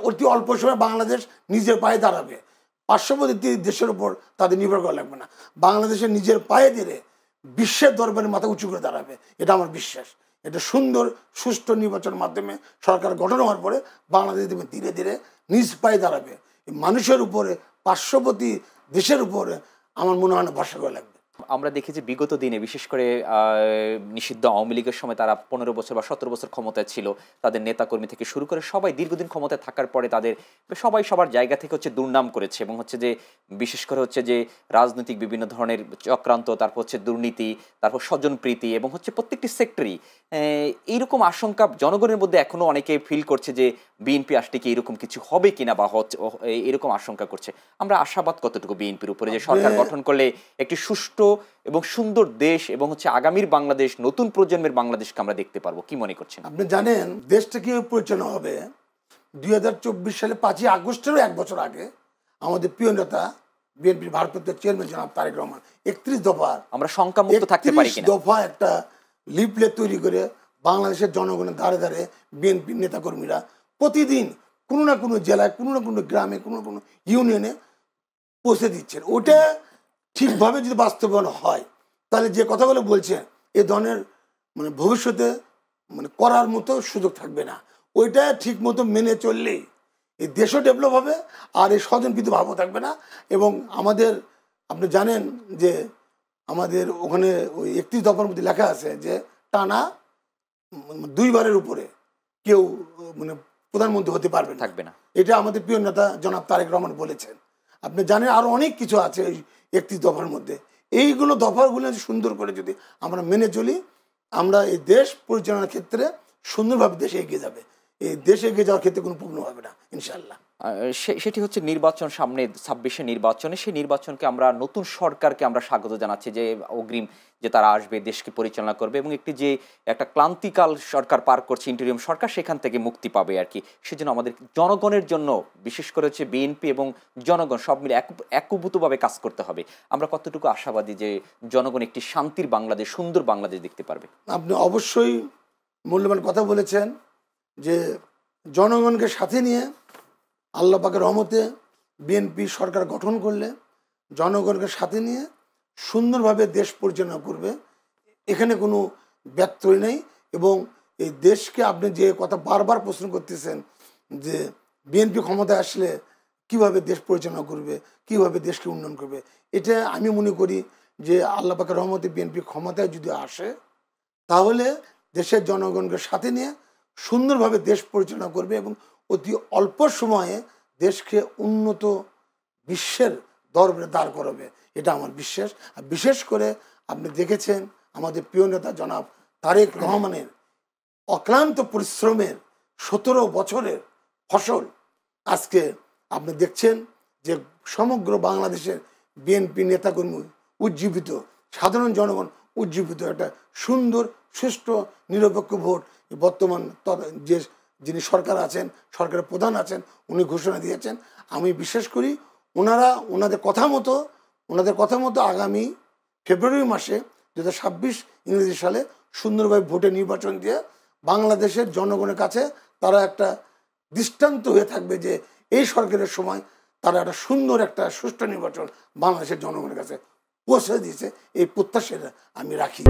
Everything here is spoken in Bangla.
অতি অল্প সময় বাংলাদেশ নিজের পায়ে দাঁড়াবে, পার্শ্ববর্তী দেশের উপর তাদের নির্ভর করা লাগবে না, বাংলাদেশের নিজের পায়ে দিলে বিশ্বের দরবারে মাথা উঁচু করে দাঁড়াবে, এটা আমার বিশ্বাস। এটা সুন্দর সুষ্ঠু নির্বাচনের মাধ্যমে সরকার গঠন হওয়ার পরে বাংলাদেশ ধীরে ধীরে নিজ পায়ে দাঁড়াবে। মানুষের উপরে, পার্শ্ববর্তী দেশের উপরে আমার মনে হয় না ভরসা করা লাগবে। আমরা দেখি যে বিগত দিনে বিশেষ করে নিষিদ্ধ আওয়ামী লীগের সময় তারা 15 বছর বা 17 বছর ক্ষমতায় ছিল, তাদের নেতাকর্মী থেকে শুরু করে সবাই দীর্ঘদিন ক্ষমতায় থাকার পরে তাদের সবাই সবার জায়গা থেকে হচ্ছে দুর্নাম করেছে, এবং হচ্ছে যে বিশেষ করে হচ্ছে যে রাজনৈতিক বিভিন্ন ধরনের চক্রান্ত, তারপর হচ্ছে দুর্নীতি, তারপর স্বজনপ্রীতি, এবং হচ্ছে প্রত্যেকটি সেক্টরই এইরকম আশঙ্কা জনগণের মধ্যে এখনো অনেকে ফিল করছে যে বিএনপি আসলে কি এরকম কিছু হবে কিনা, বা এরকম আশঙ্কা করছে। আমরা আশাবাদ কতটুকু বিএনপির উপরে যে সরকার গঠন করলে একটি সুষ্ঠু এবং সুন্দর দেশ এবং হচ্ছে আগামীর বাংলাদেশ, নতুন প্রজন্মের বাংলাদেশকে আমরা দেখতে পারবো, কি মনে করছেন? আপনি জানেন দেশটা কিভাবে পরিচালনা হবে? 2024 সালে 5ই আগস্টেরও এক বছর আগে আমাদের প্রিয় নেতা বিএনপির ভারপ্রাপ্ত চেয়ারম্যান জনাব তারেক রহমান 31 দফা, আমরা শঙ্কামুক্ত থাকতে পারি কিনা, দফা একটা লিফলেট তৈরি করে বাংলাদেশের জনগণের ধারে ধারে বিএনপির নেতাকর্মীরা প্রতিদিন কোনো না কোনো জেলায়, কোনো না কোনো গ্রামে, কোনো না কোনো ইউনিয়নে পৌঁছে দিচ্ছেন। ওটা ঠিকভাবে যদি বাস্তবায়ন হয় তাহলে যে কথাগুলো বলছেন এ ধরনের ভবিষ্যতে করার মতো সুযোগ থাকবে না। ওইটা ঠিক মতো মেনে চললেই এই দেশও ডেভেলপ হবে, আর এই স্বজনপ্রীতি ভাবও থাকবে না। এবং আমাদের আপনি জানেন যে আমাদের ওখানে ওই 31 দফার মধ্যে লেখা আছে যে টানা 2 বারের উপরে কেউ প্রধানমন্ত্রী হতে পারবে থাকবে না। এটা আমাদের প্রিয় নেতা জনাব তারেক রহমান বলেছেন। আপনি জানেন আরো অনেক কিছু আছে এই 31 দফার মধ্যে। এইগুলো দফাগুলো সুন্দর করে যদি আমরা মেনে চলি, আমরা এই দেশ পরিচালনার ক্ষেত্রে সুন্দরভাবে দেশে এগিয়ে যাবে। এই দেশে এগিয়ে যাওয়ার ক্ষেত্রে কোনো প্রবলেম হবে না ইনশাআল্লাহ। সেটি হচ্ছে নির্বাচন সামনে 26 নির্বাচনে, সেই নির্বাচনকে আমরা নতুন সরকারকে আমরা স্বাগত জানাচ্ছি যে অগ্রিম যে তারা আসবে, দেশকে পরিচালনা করবে, এবং একটি যে একটা ক্লান্তিকাল সরকার পার করছে ইন্টারিয়াম সরকার, সেখান থেকে মুক্তি পাবে আর কি। সেজন্য আমাদের জনগণের জন্য বিশেষ করে হচ্ছে বিএনপি এবং জনগণ সব মিলে একীভূতভাবে কাজ করতে হবে। আমরা কতটুকু আশাবাদী যে জনগণ একটি শান্তির বাংলাদেশ, সুন্দর বাংলাদেশ দেখতে পারবে? আপনি অবশ্যই মূল্যবান কথা বলেছেন যে জনগণকে সাথে নিয়ে আল্লাহ পাকের রহমতে বিএনপি সরকার গঠন করলে জনগণকে সাথে নিয়ে সুন্দরভাবে দেশ পরিচালনা করবে, এখানে কোনো ব্যত্যয় নেই। এবং এই দেশকে আপনি যে কথা বারবার প্রশ্ন করতেছেন যে বিএনপি ক্ষমতায় আসলে কিভাবে দেশ পরিচালনা করবে, কিভাবে দেশকে উন্নয়ন করবে, এটা আমি মনে করি যে আল্লাহ পাকের রহমতে বিএনপি ক্ষমতায় যদি আসে তাহলে দেশের জনগণকে সাথে নিয়ে সুন্দরভাবে দেশ পরিচালনা করবে এবং অতি অল্প সময়ে দেশকে উন্নত বিশ্বের দরবারে দাঁড় করাবে, এটা আমার বিশ্বাস। আর বিশেষ করে আপনি দেখেছেন আমাদের প্রিয় নেতা জনাব তারেক রহমানের অক্লান্ত পরিশ্রমের 17 বছরের ফসল আজকে আপনি দেখছেন যে সমগ্র বাংলাদেশের বিএনপি নেতাকর্মী উজ্জীবিত, সাধারণ জনগণ উজ্জীবিত, একটা সুন্দর সুষ্ঠু নিরপেক্ষ ভোট বর্তমান যে যিনি সরকার আছেন, সরকারের প্রধান আছেন, উনি ঘোষণা দিয়েছেন। আমি বিশ্বাস করি ওনাদের কথা মতো আগামী ফেব্রুয়ারি মাসে 2026 ইংরেজি সালে সুন্দরভাবে ভোটে নির্বাচন দিয়ে বাংলাদেশের জনগণের কাছে তারা একটা দৃষ্টান্ত হয়ে থাকবে যে এই সরকারের সময় তারা একটা সুন্দর একটা সুষ্ঠু নির্বাচন বাংলাদেশের জনগণের কাছে পৌঁছে দিয়েছে। এই প্রত্যাশা আমি রাখি।